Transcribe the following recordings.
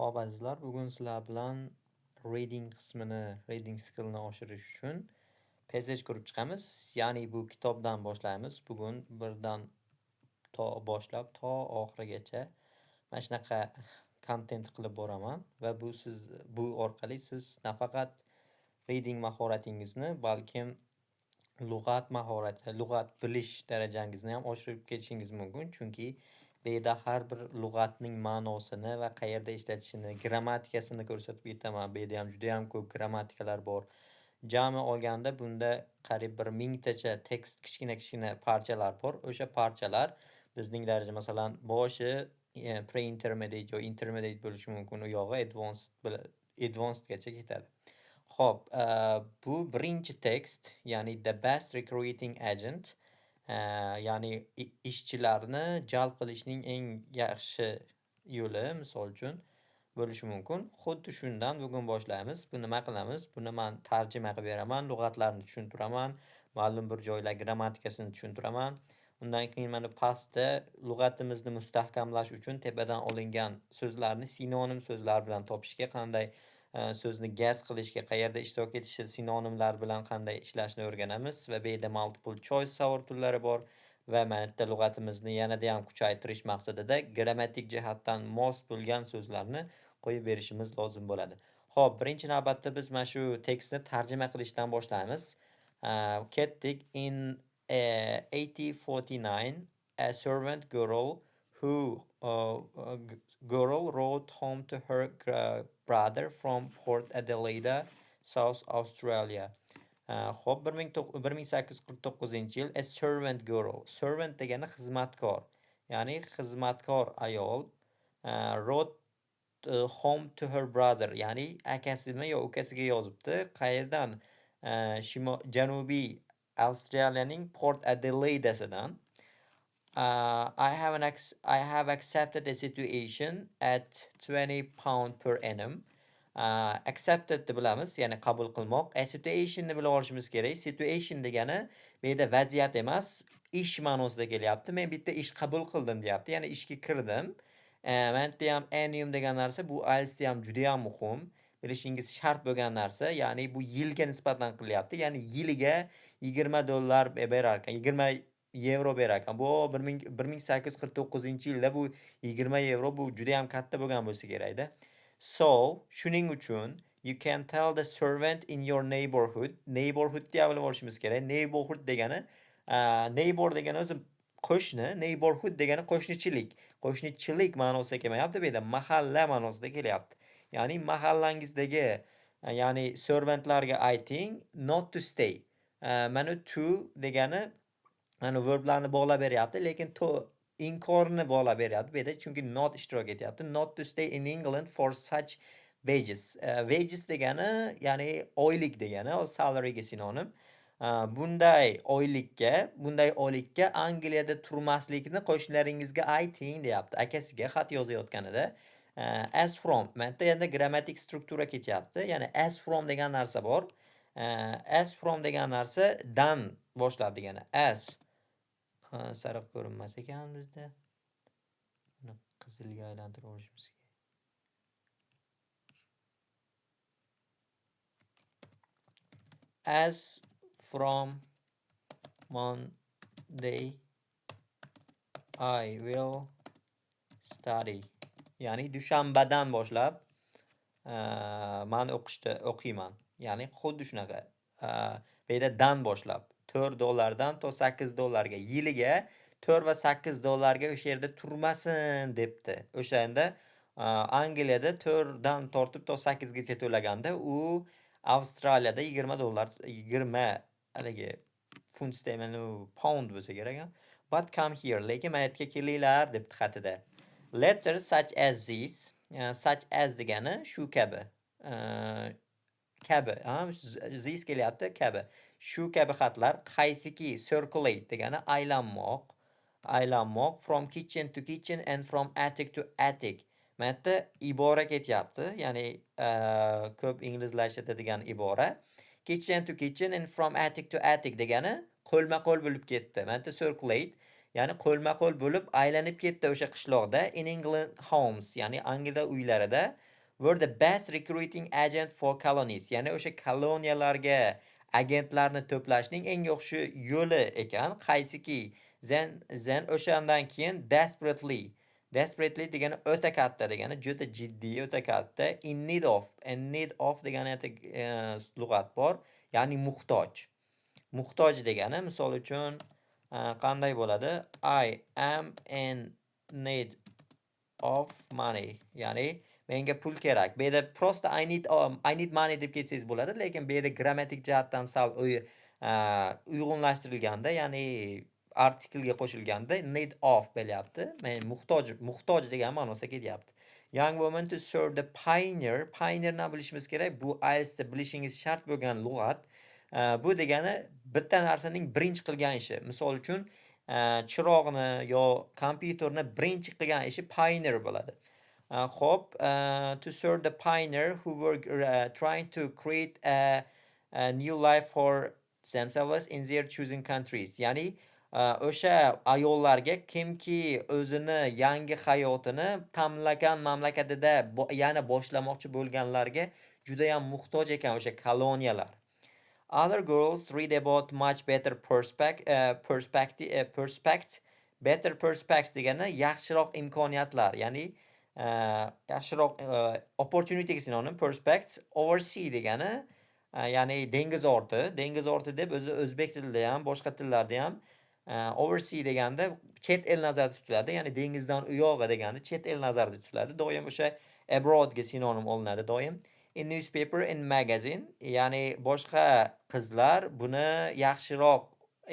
Xo'p azizlar, bugun sizlar bilan reading skillni oshirish uchun passage ko'rib chiqamiz. Ya'ni bu kitobdan boshlaymiz. Bugun birdan boshlab to oxirigacha mana shunaqa kontent qilib boraman va bu orqali siz nafaqat reading mahoratingizni, balkim lug'at bilish darajangizni ham oshirib ketishingiz mumkin. Chunki bu yerda har bir lug'atning ma'nosini va qayerda ishlatishini, grammatikasini ko'rsatib ketaman. Bu yerda ham juda ham ko'p grammatikalar bor. Jami olganda bunda qariyb bir 1000tacha tekst kichkina parchalar bor. O'sha parchalar bizning daraja, masalan, boshi pre-intermediate yo intermediate bo'lishi mumkin. U yog'i advanced gacha ketadi. Xo'p, bu birinchi tekst, ya'ni The Best Recruiting Agent, ya'ni ishchilarni jalb qilishning eng yaxshi yo'li, misol uchun, bo'lishi mumkin. Xuddi shundan bugun boshlaymiz. Bu nima qilamiz? Buni men tarjima qilib beraman, lug'atlarni tushuntiraman, ma'lum bir joylar grammatikasini tushuntiraman. Undan keyin mana pastda lug'atimizni mustahkamlash uchun tepadan olingan so'zlarni sinonim so'zlar bilan topishga, qanday so'zni gas qilishga, qayerda ishtirok etishi, sinonimlar bilan qanday ishlashni o'rganamiz va bu yerda multiple choice savol turlari bor va mana bitta lug'atimizni yanada ham kuchaytirish maqsadida grammatik jihatdan mos bo'lgan so'zlarni qo'yib berishimiz lozim bo'ladi. Xo'p, birinchi navbatda biz mana shu tekstni tarjima qilishdan boshlaymiz. Ketdik. In 1849, a servant girl wrote home to her brother from Port Adelaide, South Australia. Xo'p, 1849-yil a servant girl. Servant degani xizmatkor. Ya'ni xizmatkor ayol wrote home to her brother, ya'ni akasimi yo ukasiga yozibdi. Qayerdan? Janubiy Avstraliyaning Port Adelaide'sidan. I have accepted the situation at £20 per annum. Accepted deb bilamiz, ya'ni qabul qilmoq. Situation ni bilib olishimiz kerak. Situation degani bu yerda vaziyat emas, ish ma'nosida kelyapti. Men bitta ish qabul qildim deyapti, ya'ni ishga kirdim. Mana yerda ham annum degan narsa, bu IELTSda ham juda ham muhim. Bilishingiz shart bo'lgan narsa, ya'ni bu yilga nisbatan qilyapti. Ya'ni yiliga $20 berar ekan, 20 yevro berar ekan. Bu 1849-yilda bu 20 yevro bu juda ham katta bo'lgan bo'lsa kerak-da. So, shuning uchun you can tell the servant in your neighborhood. Neighborhood deya bilib olishimiz kerak. Neighborhood degani neighbor degani o'zi qo'shni, neighborhood degani qo'shnichilik. Qo'shnichilik ma'nosida kelmayapti, bu yerda mahalla ma'nosida kelyapti. Ya'ni mahallangizdagi, ya'ni servantlarga ayting not to stay. Mana to degani mana verblarni bog'lab beryapti, lekin to inkorni bog'lab beryapti bu yerda, chunki not ishtirok etyapti. Not to stay in England for such wages. Wages degani ya'ni oylik degani, salaryga sinonim. Bunday oylikka Angliyada turmaslikni qo'shnilaringizga ayting deyapti. Akasiga xat yozayotganida. As from, mana endi grammatik struktura ketyapti. Ya'ni as from degan narsa bor. As from degan narsa dan boshlab degani. As sariq ko'rinmas ekan bizda. Buni qizilga aylantirib olishimiz kerak. As from Monday I will study. Ya'ni dushanbadan boshlab men o'qiyman. Ya'ni xuddi shunaqa. Bu yerda dan boshlab $4 to $8 ga, yiliga $4 va $8 ga o'sha yerda turmasin debdi. O'shanda Angliyada 4 dan tortib to 8 gacha to'laganda, u Avstraliyada $20 haligi funt sterling pound bo'lsa kerak. But come here, lekin men aytga kelinglar debdi xatida. Letters such as this, such as degani shu kabi. Kabi, this kelyapti, kabi. Shu kabi xatlar qaysiki, circulate degani aylanmoq, from kitchen to kitchen and from attic to attic. Mana yerda ibora ketyapti, ya'ni ko'p inglizlar ishlatadigan ibora. Kitchen to kitchen and from attic to attic degani qo'lma-qo'l bo'lib ketdi. Mana yerda circulate, Ya'ni qo'lma-qo'l bo'lib aylanib ketdi o'sha qishloqda. In England homes, ya'ni Angliyada uylarida were the best recruiting agent for colonies. Ya'ni o'sha koloniyalarga agentlarni to'plashning eng yaxshi yo'li ekan. Qaysiki? Then o'shandan keyin desperately degani o'ta katta degani juda jiddiy o'ta katta. In need of degani lug'at bor. Ya'ni muhtoj. Muhtoj degani misol uchun qanday bo'ladi? I am in need of money. Ya'ni menga pul kerak. Bu yerda prosta I need money deb ketsangiz bo'ladi, lekin bu yerda grammatik jihatdan sal uyg'unlashtirilganda, ya'ni artiklga qo'shilganda need of bo'lyapti. Men muhtoj degan ma'nosida kelyapti. Young woman to serve the pioneer. Pioneerni bilishimiz kerak. Bu IELTSda bilishingiz shart bo'lgan lug'at. Bu degani bitta narsaning birinchi qilgan ishi. Misol uchun chiroqni yo kompyuterni birinchi qilgan ishi pioneer bo'ladi. Xo'p, to serve the pioneer who were trying to create a new life for themselves in their choosing countries. Ya'ni o'sha ayollarga kimki o'zini yangi hayotini tanlagan mamlakatida yana boshlamoqchi bo'lganlarga juda ham muhtoj ekan o'sha koloniyalar. Other girls read about much better better prospects degani yaxshiroq imkoniyatlar, ya'ni yaxshiroq opportunity sinonim prospects. Oversea degani ya'ni dengiz orti deb o'zi o'zbek tilida ham, boshqa tillarda ham oversea deganda chet el nazarda tutiladi, ya'ni dengizdan u yog'i degani chet el nazarda tutiladi. Doim o'sha abroadga sinonim olinadi doim. In newspaper, in magazine, ya'ni boshqa qizlar buni yaxshiroq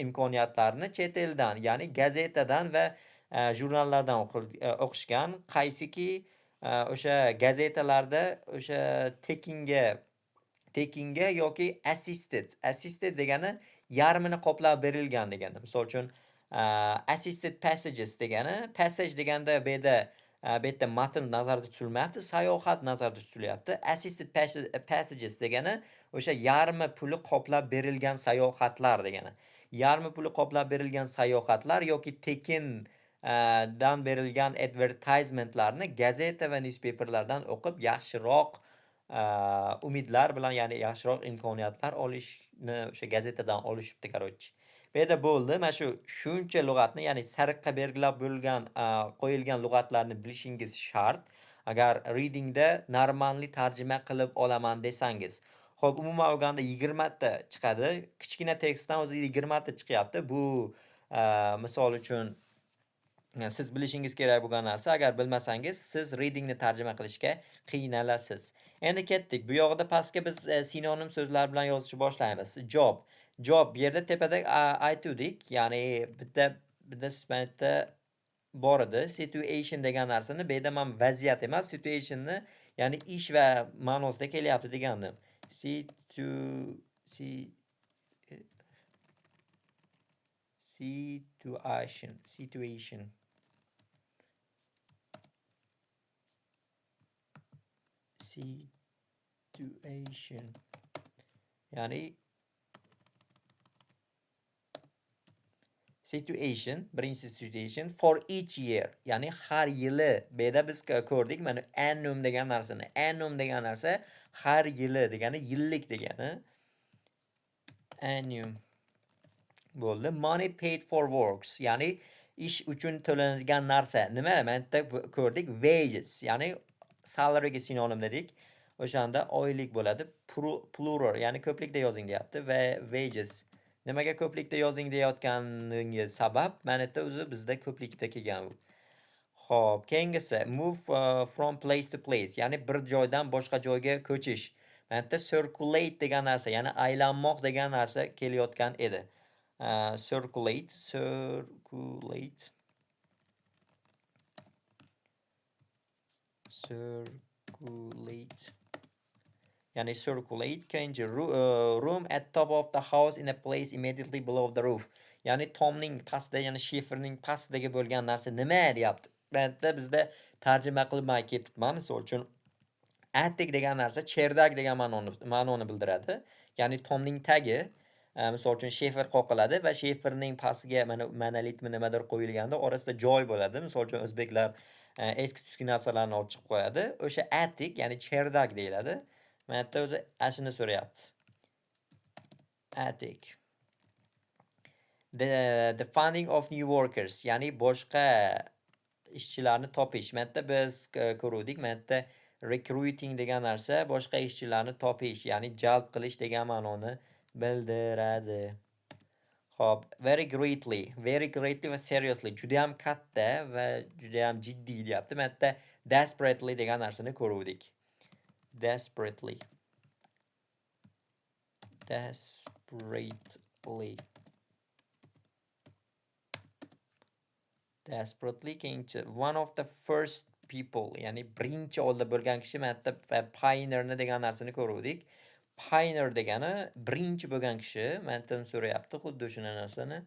imkoniyatlarni chet eldan, ya'ni gazetadan va jurnallardan o'qishgan. Qaysiki o'sha gazetalarda o'sha tekinga yoki assisted degani yarmini qoplab berilgan degani. Misol uchun assisted passages degani, passage deganda bu yerda matn nazarda tutilmayapti, sayohat nazarda tutilyapti. Assisted passages degani o'sha yarmi puli qoplab berilgan sayohatlar degani. Yarmi puli qoplab berilgan sayohatlar yoki tekin dan berilgan advertisementlarni gazeta va newspaperlardan o'qib yaxshiroq umidlar bilan, ya'ni yaxshiroq imkoniyatlar olishni o'sha gazetadan olishibdi, короче. Bu yerda bo'ldi. Mana shuncha lug'atni, ya'ni sariqqa belgilab bo'lgan, qo'yilgan lug'atlarni bilishingiz shart. Agar readingda normalni tarjima qilib olaman desangiz. Xo'p, umuman olganda 20 ta chiqadi. Kichkina tekstdan o'zi 20 ta chiqyapti. Bu misol uchun siz bilishingiz kerak bo'lgan narsa. Agar bilmasangiz, siz readingni tarjima qilishga qiynalasiz. Endi ketdik. Bu yoqda pastga biz sinonim so'zlar bilan yozishni boshlaymiz. Job bu yerda tepada aytdik, ya'ni bitta sifatda bor edi. Situation degan narsani bu yerda men vaziyat emas, situationni, ya'ni ish va ma'nosida kelyapti degandim. Situation. Ya'ni birinchi situation for each year, ya'ni har yili. Bu yerda biz ko'rdik, mana annum degan narsani. Annum degan narsa har yili degani, yillik degani. Annum bo'ldi. Money paid for works, ya'ni ish uchun to'lanadigan narsa. Nima? Mana ko'rdik, wages, ya'ni salaryga sinonim dedik. O'shanda oylik bo'ladi. Plural, ya'ni ko'plikda yozing deyapti va wages. Nimaga ko'plikda yozing deyotganingiz sabab mana yerda o'zi bizda ko'plikda kelgan bu. Xo'p, keyingisi move from place to place, ya'ni bir joydan boshqa joyga ko'chish. Mana yerda circulate degan narsa, ya'ni aylanmoq degan narsa kelayotgan edi. Circulate. Ya'ni circulate kirinchi room at top of the house in a place immediately below the roof. Ya'ni tomning pastida, ya'ni shiferning pastidagi bo'lgan narsa nima deyapti. Bu yerda bizda tarjima qilmay ketibman. Misol uchun attic degan narsa cherdak degan ma'noni bildiradi. Ya'ni tomning tagi. misol uchun shefer qoqiladi va sheferning pastiga mana monolitmi nimadir qo'yilganda orasida joy bo'ladi. Misol uchun o'zbeklar eski-tuski narsalarni olib chiqib qo'yadi. O'sha attic, ya'ni cherdak deyiladi. Mana yerda o'zi ashuni so'rayapti. Attic. The funding of new workers, ya'ni boshqa ishchilarni topish. Mana yerda biz ko'ruvdik. Mana yerda recruiting degan narsa boshqa ishchilarni topish, ya'ni jalb qilish degan ma'noni bildiradi. Xo'p, very greatly va seriously, juda ham katta va juda ham jiddiy deyapti. Mana yerda desperately degan narsani ko'ruvdik. Desperately. Desperately keyinchi one of the first people, ya'ni birinchi oldida bo'lgan kishi. Mana yerda pioneerni degan narsani ko'ruvdik. Pioneer degani birinchi bo'lgan kishi. Mana yerda so'rayapti xuddi o'sha narsani.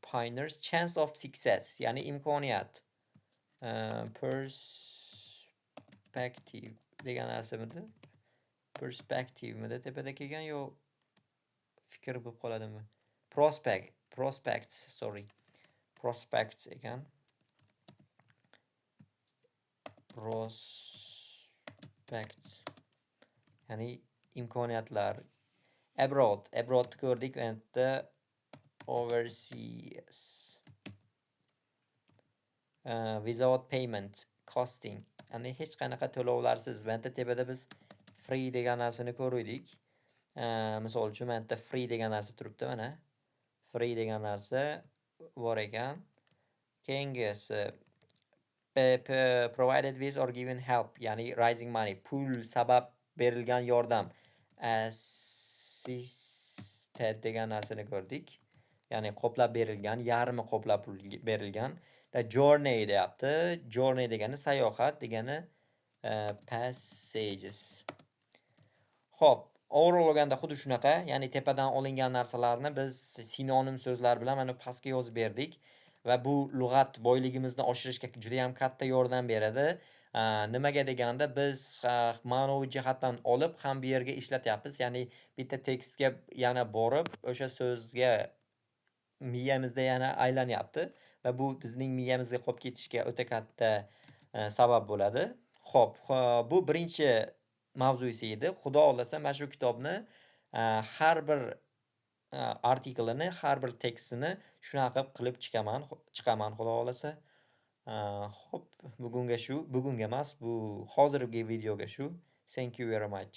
Pioneer's chance of success, ya'ni imkoniyat. Perspective degan narsamidi? Perspectivemidi tepada kelgan yo fikr bo'lib qoladimi? Prospects ekan. Prospects. Ya'ni imkoniyatlar. Abroad ko'rdik va endi overseas. Without payment, costing. Ya'ni hech qanaqa to'lovlarsiz. Va endi tepada biz free degan narsani ko'rdik. Misol uchun mana yerda free degan narsa turibdi mana. Free degan narsa bor ekan. Keyingisi provided with or given help, ya'ni raising money, pul sabab berilgan yordam. Assisted degan narsani ko'rdik. Ya'ni qoplab berilgan, yarmi qoplab berilgan. Journey deyapti. Journey degani sayohat degani passages. Xo'p, overall olganda xuddi shunaqa, ya'ni tepadan olingan narsalarni biz sinonim so'zlar bilan mana pastga yozib berdik va bu lug'at boyligimizni oshirishga juda ham katta yordam beradi. Nimaga deganda biz ma'noviy jihatdan olib ham bu yerga ishlatyapmiz, ya'ni bitta tekstga yana borib o'sha so'zga miyamizda yana aylanyapti va bu bizning miyamizga qolib ketishiga o'ta katta sabab bo'ladi. Xo'p, bu birinchi mavzusi edi. Xudo xolasa mana shu kitobni har bir artiklini, har bir tekstini shunaqa qilib chiqaman xudo xolasa. Xo'p, bugunga emas, bu hozirgi videoga shu. Thank you very much.